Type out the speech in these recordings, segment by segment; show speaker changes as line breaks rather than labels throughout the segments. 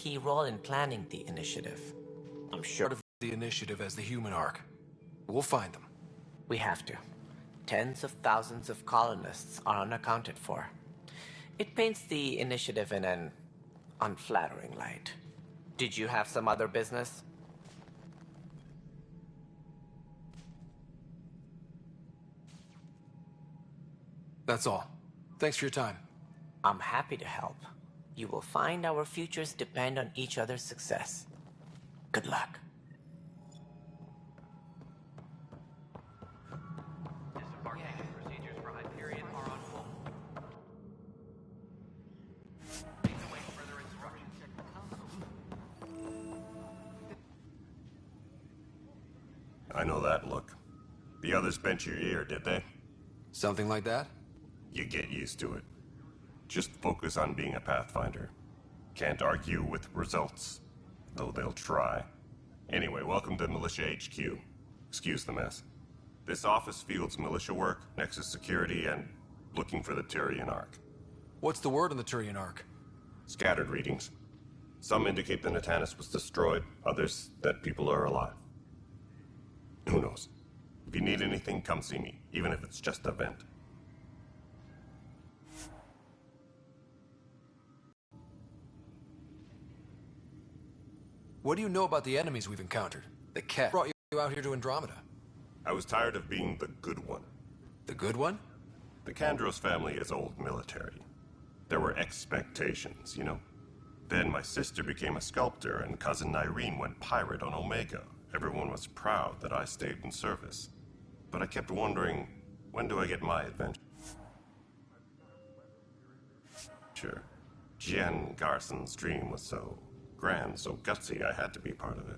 key role in planning the initiative. I'm sure
Part of the initiative as the human arc. We'll find them.
we have to. Tens of thousands of colonists are unaccounted for. It paints the initiative in an unflattering light. Did you have some other business?
That's all. Thanks for your time.
I'm happy to help. You will find our futures depend on each other's success. Good luck.
Disembarkation procedures for Hyperion are on hold. Please await further instructions.
I know that look. The others bent your ear, did they?
Something like that?
You get used to it. Just focus on being a Pathfinder. Can't argue with results, though they'll try. Anyway, welcome to Militia HQ. Excuse the mess. This office fields militia work, Nexus security, and looking for the Tyrian Ark.
What's the word on the Tyrian arc?
Scattered readings. Some indicate the Natanus was destroyed, others that people are alive. Who knows? If you need anything, come see me, even if it's just a vent.
What do you know about the enemies we've encountered? The cat brought you out here to Andromeda.
I was tired of being the good one.
The good one?
The Kandros family is old military. There were expectations, you know. Then my sister became a sculptor and cousin Irene went pirate on Omega. Everyone was proud that I stayed in service. But I kept wondering, when do I get my adventure? Sure. Jen Garson's dream was so grand, so gutsy, I had to be part of it.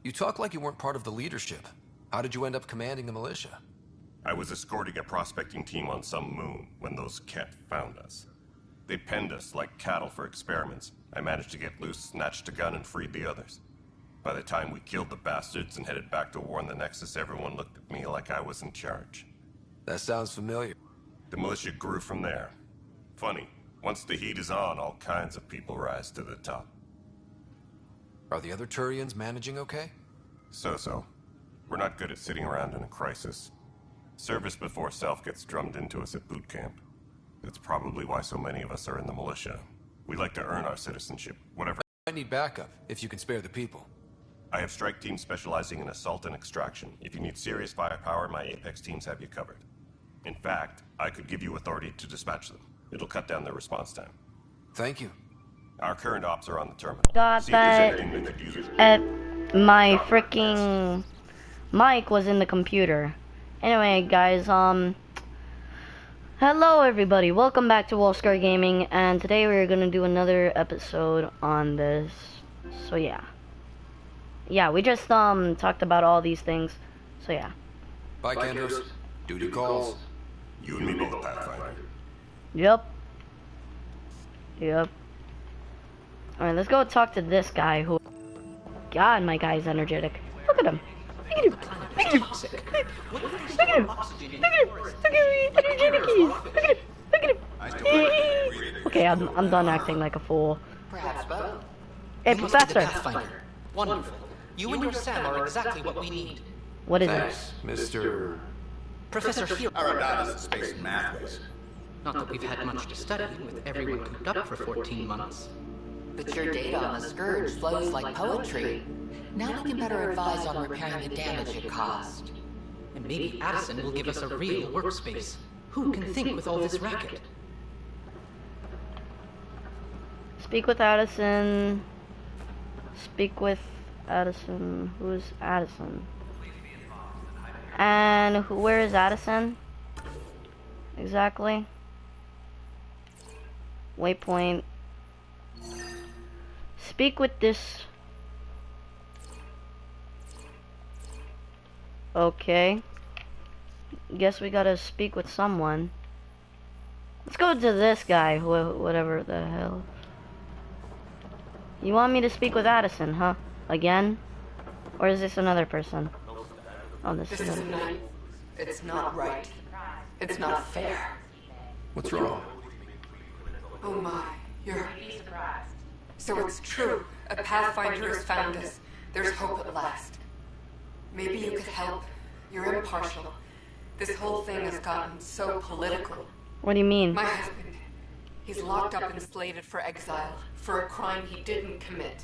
You talk like you weren't part of the leadership. How did you end up commanding the militia?
I was escorting a prospecting team on some moon when those Ket found us. They penned us like cattle for experiments. I managed to get loose, snatched a gun, and freed the others. By the time we killed the bastards and headed back to war in the Nexus, everyone looked at me like I was in charge.
That sounds familiar.
The militia grew from there. Funny, once the heat is on, all kinds of people rise to the top.
Are the other Turians managing okay?
So-so. We're not good at sitting around in a crisis. Service before self gets drummed into us at boot camp. That's probably why so many of us are in the militia. We like to earn our citizenship, whatever.
I need backup, if you can spare the people.
I have strike teams specializing in assault and extraction. If you need serious firepower, my Apex teams have you covered. In fact, I could give you authority to dispatch them. It'll cut down their response time.
Thank you.
Our current ops are on the terminal.
Got
See if there's
that.
anything that could use it.
My freaking mic was in the computer. Anyway, guys, hello everybody. Welcome back to Wolfscar Gaming, and today we're gonna do another episode on this. So yeah, we just talked about all these things. So yeah.
Bye, Kandros. Duty calls.
You and me both, Pathfinder.
Yep. Alright, let's go talk to this guy who... God, my guy's energetic. Look at him. Look at him. Look at him. Look at him. Look at him. Energetic he is. Look at him. Look at him. Okay, I'm done acting like a fool.
Perhaps both.
Hey,
You must be the
Professor.
Pathfinder. Wonderful. You and your Sam are exactly what we need.
What is it?
Thanks, Mr.
Professor Hero.
Our is space and math ways.
Not that we've had much to study, with everyone cooped up for 14 months.
But your data on the Scourge flows like poetry. Now we can better advise on repairing the damage it caused.
And maybe Addison will give us a real workspace. Who can think with all this racket?
Speak with Addison. Speak with Addison. Who's Addison? And where is Addison? Exactly. Waypoint. Speak with this. Okay. Guess we gotta speak with someone. Let's go to this guy, whatever the hell. You want me to speak with Addison, huh? Again? Or is this another person? Oh, this
This
is
is
another.
not... It's not right. It's not fair.
What's wrong?
Oh my, you're...
Be surprised.
So it's true. A Pathfinder has found us. There's hope at last. Maybe you could help. You're impartial. This whole thing has gotten so political.
What do you mean?
My husband, he's locked up and slated for exile for a crime he didn't commit.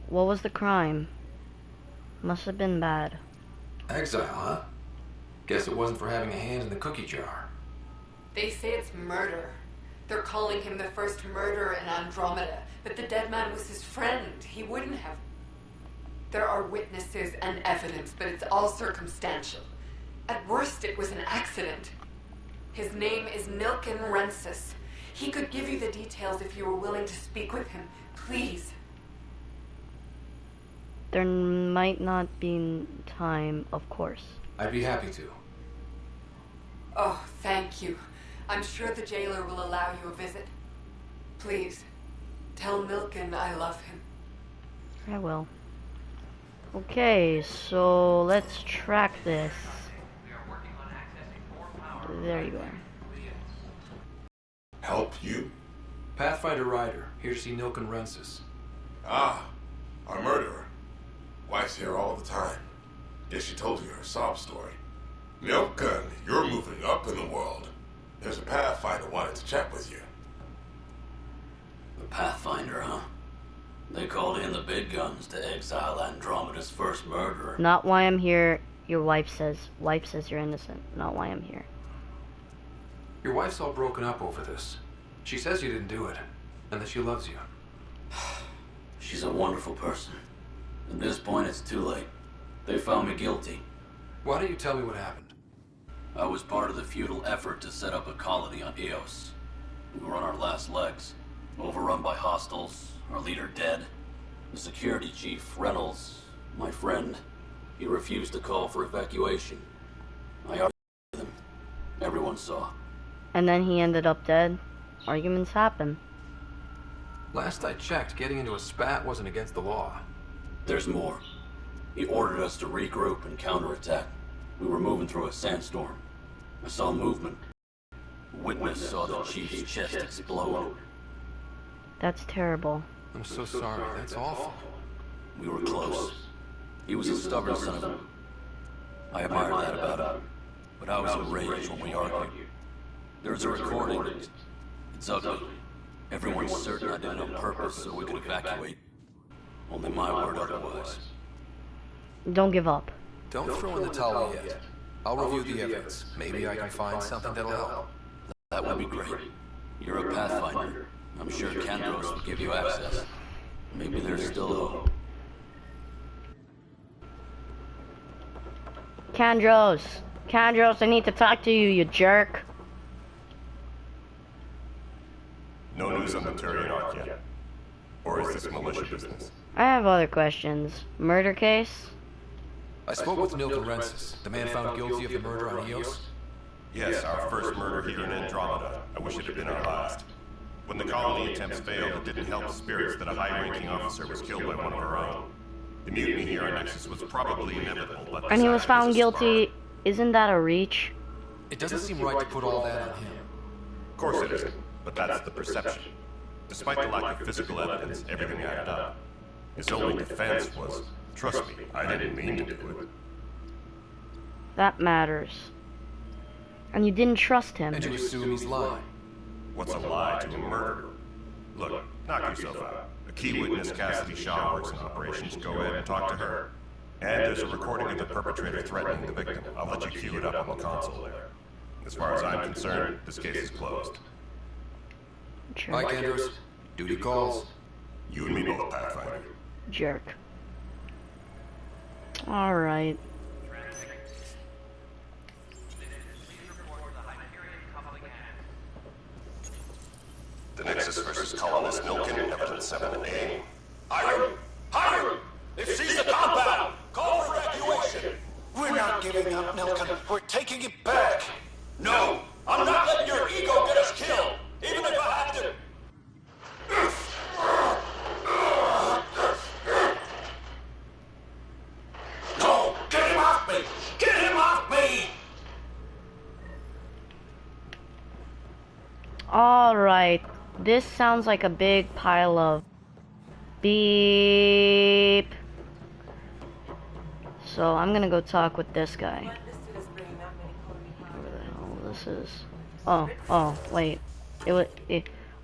What was the crime? Must have been bad.
Exile, huh? Guess it wasn't for having a hand in the cookie jar.
They say it's murder. They're calling him the first murderer in Andromeda, but the dead man was his friend. He wouldn't have. There are witnesses and evidence, but it's all circumstantial. At worst, it was an accident. His name is Nilken Rensis. He could give you the details if you were willing to speak with him. Please.
There might not be time, of course.
I'd be happy to.
Oh, thank you. I'm sure the jailer will allow you a visit. Please, tell Nilken I love him.
I will. Okay, so let's track this.
We are working on accessing more power.
There you are.
Help you?
Pathfinder Ryder, here to see Nilken Rensis.
Ah, our murderer. Wife's here all the time. Guess she told you her sob story. Nilken, you're moving up in the world. There's a Pathfinder wanted to chat with you.
The Pathfinder, huh? They called in the big guns to exile Andromeda's first murderer.
Not why I'm here. Your wife says. Wife says you're innocent. Not why I'm here.
Your wife's all broken up over this. She says you didn't do it, and that she loves you.
She's a wonderful person. At this point, it's too late. They found me guilty.
Why don't you tell me what happened?
I was part of the futile effort to set up a colony on Eos. We were on our last legs, overrun by hostiles, our leader dead. The security chief, Reynolds, my friend, he refused to call for evacuation. I argued with him. Everyone saw.
And then he ended up dead. Arguments happen.
Last I checked, getting into a spat wasn't against the law.
There's more. He ordered us to regroup and counterattack. We were moving through a sandstorm. I saw movement. A witness saw the chief's chest explode.
That's terrible.
I'm so sorry. That's awful.
We were close. He was a stubborn son of a... I admired that about him. But I was enraged when we argued. There's a recording. It's ugly. Everyone's certain I did it on purpose so we could evacuate. Only my word otherwise.
Don't give up.
Don't throw in the towel yet. I'll review the evidence. Maybe I can find something that'll help.
That would be great. You're a Pathfinder. I'm sure Kandros will give you access. Maybe there's still hope.
Kandros! Kandros, I need to talk to you, you jerk.
No news on the Turian Ark yet? Or is this militia business?
I have other questions. Murder case?
I spoke with Nilken Rensis, the man found guilty of the murder on Eos.
Yes, our first murder here in Andromeda. I wish it had been our last. When the colony attempts failed, it didn't help spirits that a high-ranking officer was killed by one of our own. The mutiny here on Nexus was probably inevitable, but...
And he was found guilty. Isn't that a reach?
It doesn't seem right to put all that on him.
Of course it isn't, but that's the perception. Despite the lack of physical evidence, everything added up. His only defense was, trust me, I didn't mean to do it.
That matters. And you didn't trust him.
And you assume he's lying.
What's a lie to a murderer? Look, knock yourself out. A key witness, Cassidy Shaw, works in operations. Go ahead and talk to her. And there's a recording of the perpetrator threatening the victim. I'll let you cue it up on the console there. As far as I'm concerned, this case is closed.
Jerk.
Mike Andrews, duty calls.
You and me both, Pathfinder.
Jerk. Alright.
The Nexus versus colonist Nilken, evidence 7A.
Hiram! Hiram! They've seized the compound! Call for evacuation!
We're not giving up, Nilken. We're taking it back.
No! I'm not letting your ego get us killed! Even if I have to... No! Get him off me! Get him off me!
Oh, this sounds like a big pile of beep. So I'm gonna go talk with this guy. Whatever the hell this is. Oh, wait.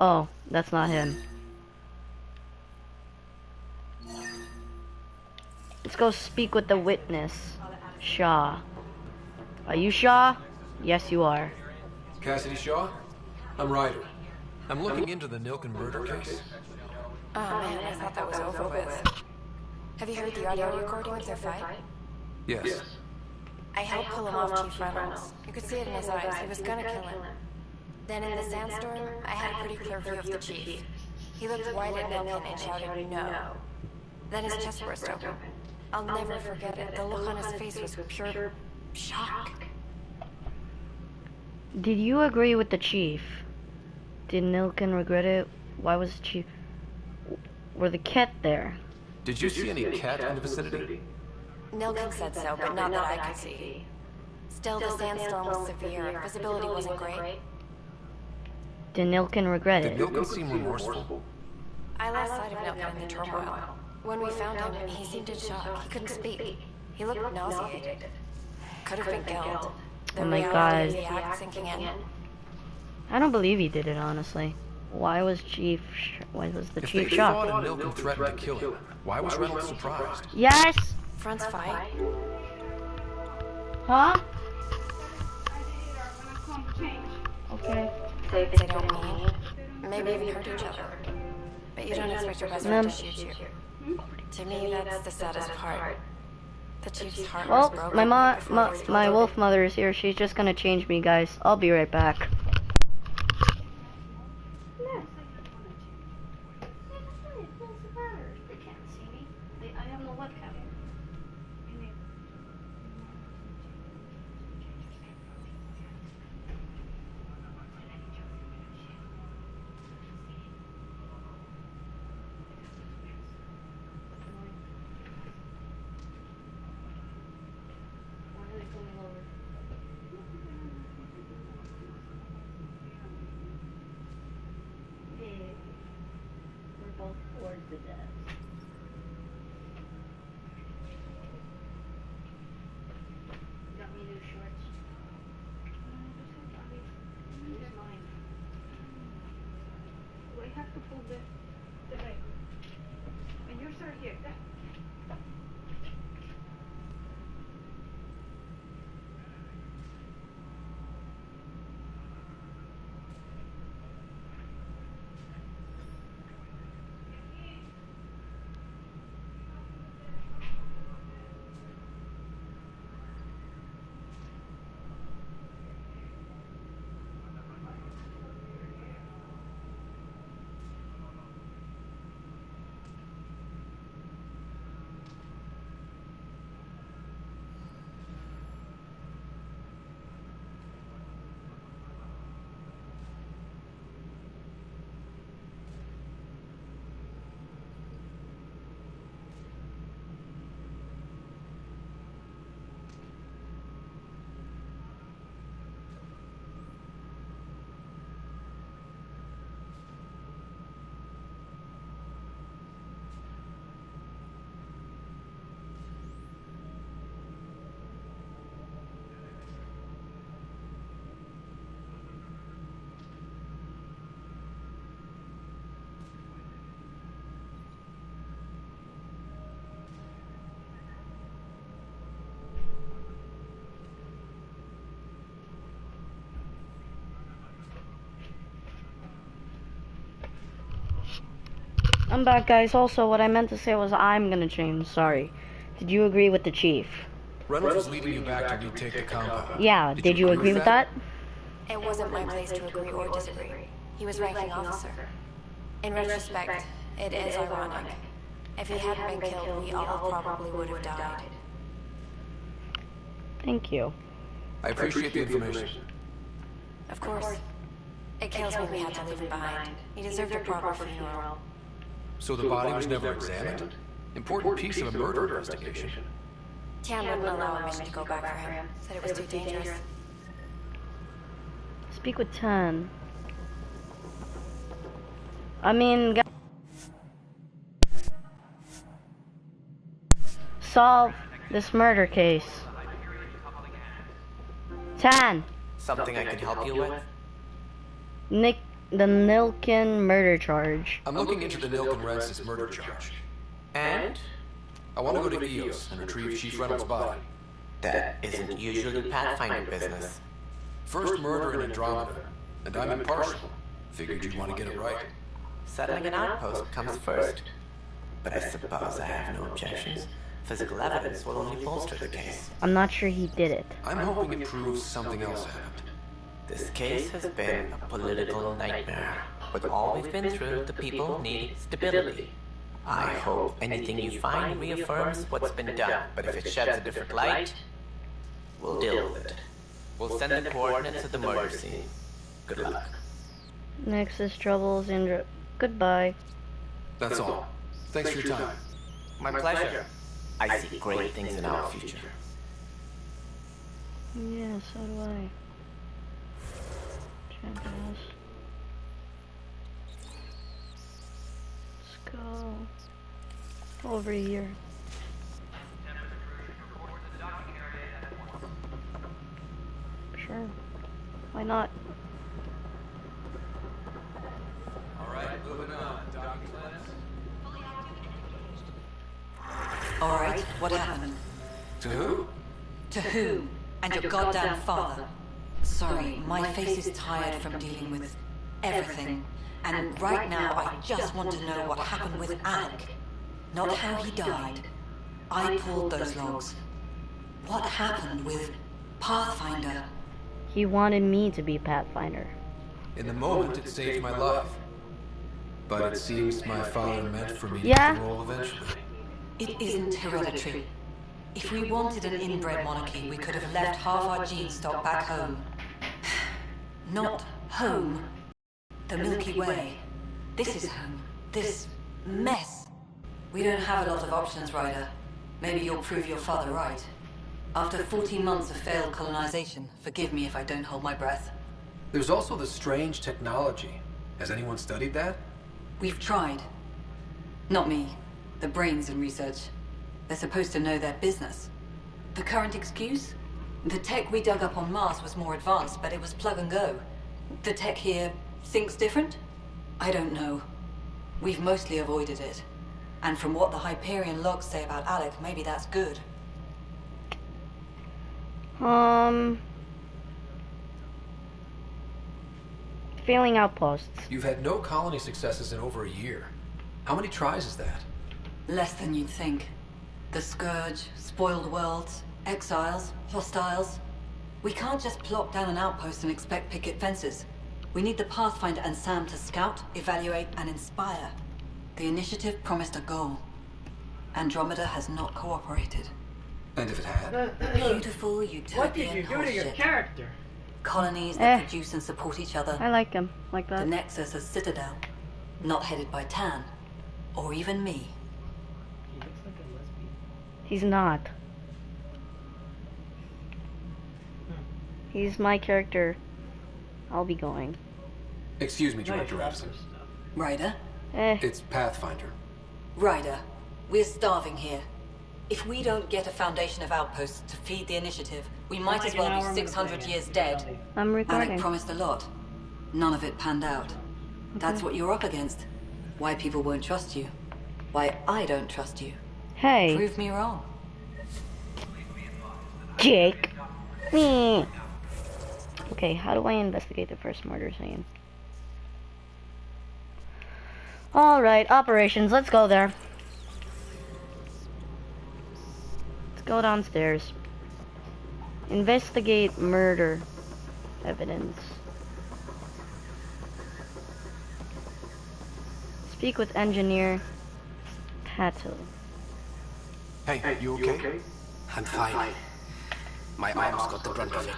Oh, that's not him. Let's go speak with the witness. Shaw. Are you Shaw? Yes, you are.
Cassidy Shaw? I'm Ryder. I'm looking into the Nilken murder case.
Oh man, I thought that was over with. Have you heard the audio recording of their fight?
Yes.
I helped pull him off Chief Reynolds. You could see it in his eyes. He was gonna kill him. Then in the sandstorm, I had a pretty clear view of the Chief. He looked white at Nilken and shouted, "No." Then his chest burst open. I'll never forget it. The look on his face was pure shock.
Did you agree with the Chief? Did Nilken regret it? Why was the Chief... Were the cat there?
Did you see any cat in the vicinity?
Nilken said so, but not that I could see. Still, the sandstorm was severe. Visibility wasn't great.
Did Nilken regret it?
Did Nilken seem remorseful?
I lost sight of Nilken in the turmoil. When we found him, he seemed in shock. He couldn't speak. He looked nauseated. Could have been killed.
Oh my god.
The act sinking in.
I don't believe he did it, honestly. Why was the Chief
If they
shocked?
thought and Nilken threatened to kill him, why was Reynolds surprised?
Yes!
Front's fight?
Huh? Okay.
They don't mean. Maybe even hurt each other. But you don't expect your best friend to shoot you. To me, that's the saddest part. The Chief's heart was
Well,
broken.
my wolf mother is here. She's just gonna change me, guys. I'll be right back. I'm back, guys. Also, what I meant to say was I'm gonna change. Sorry. Did you agree with the Chief?
Reynolds was leading you back to retake the compound.
Yeah, did you agree with that?
It wasn't my place to agree or disagree. He was ranking officer. In retrospect, it is ironic. If he hadn't been killed, we all probably would have died.
Thank you.
I appreciate the information.
Of course. It kills me we had to leave him behind. He deserved a proper funeral.
So the body was never examined? Important piece of a murder investigation.
Tian wouldn't allow a mission to go back for him. Said it was too dangerous.
Speak with Tan. I mean, solve this murder case. Tan.
Something I can help you with?
The Nilkin murder charge.
I'm looking into the Nilkin Rensis murder charge.
And?
I want to go to EOS and retrieve Chief Reynolds' body.
That isn't usually Pathfinder business.
First murder in Andromeda, and I'm impartial. Figured you'd want to get it right.
Settling an outpost comes first. But I suppose I have no objections. Physical evidence will only bolster the case.
I'm not sure he did it.
I'm hoping it proves something else happened.
This case has been a political nightmare. With all we've been through, the people need stability. I hope anything you find reaffirms what's been done, but if it sheds a different light, we'll deal with it. We'll send the coordinates of the murder scene. Good luck.
Nexus troubles, Indra. Goodbye.
That's all. Thanks for your time.
My pleasure. I see great things in our future.
Yeah, so do I. Champions. Let's go over here. Sure. Why not?
Alright, moving on.
Alright, what happened?
To who?
To who? And your goddamn father. Sorry, my face is tired from dealing with everything. And right now, I just want to know what happened with Alec. Not how he died. I pulled those logs. What happened with Pathfinder?
He wanted me to be Pathfinder.
In the moment, it saved my life. But it seems my father meant for me to get the role eventually.
It isn't hereditary. If we wanted an inbred monarchy, we could have left half our gene stock back home. Not home. The Milky Way. This is home. This mess. We don't have a lot of options, Ryder. Maybe you'll prove your father right. After 14 months of failed colonization, forgive me if I don't hold my breath.
There's also the strange technology. Has anyone studied that?
We've tried. Not me. The brains in research. They're supposed to know their business. The current excuse? The tech we dug up on Mars was more advanced, but it was plug and go. The tech here thinks different? I don't know. We've mostly avoided it. And from what the Hyperion logs say about Alec, maybe that's good.
Failing outposts.
You've had no colony successes in over a year. How many tries is that?
Less than you'd think. The Scourge, spoiled worlds, exiles, hostiles. We can't just plop down an outpost and expect picket fences. We need the Pathfinder and Sam to scout, evaluate, and inspire. The initiative promised a goal. Andromeda has not cooperated.
And if it had?
Beautiful utopian
What did you do to your character?
Colonies that produce and support each other.
I like him like that.
The Nexus as Citadel. Not headed by Tan. Or even me.
He's not. He's my character. I'll be going.
Excuse me, Director Addison.
Ryder?
It's Pathfinder.
Ryder, we're starving here. If we don't get a foundation of outposts to feed the initiative, we might as well be 600 years dead.
I'm recording.
Alec promised a lot. None of it panned out. That's what you're up against. Why people won't trust you. Why I don't trust you.
Hey.
Prove me wrong.
Jake. Me. Okay, how do I investigate the first murder scene? Alright, operations, let's go there. Let's go downstairs. Investigate murder evidence. Speak with engineer Pato.
Hey, you okay?
I'm fine. My arms got the brunt of it.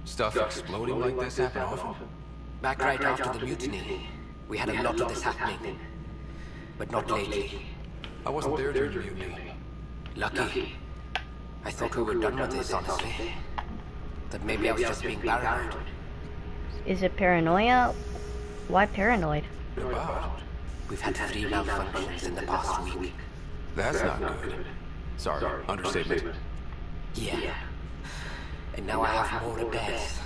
Stuff exploding like this happen often?
Back right after the mutiny, we had a lot of this happening. But not lately.
I wasn't there during the mutiny.
Lucky. I thought we were done with this, honestly. That maybe I was just being paranoid.
Is it paranoia? Why paranoid?
About?
We've had 3 malfunctions in the past week.
That's not good. Sorry, understatement.
Yeah. And now I have more repairs.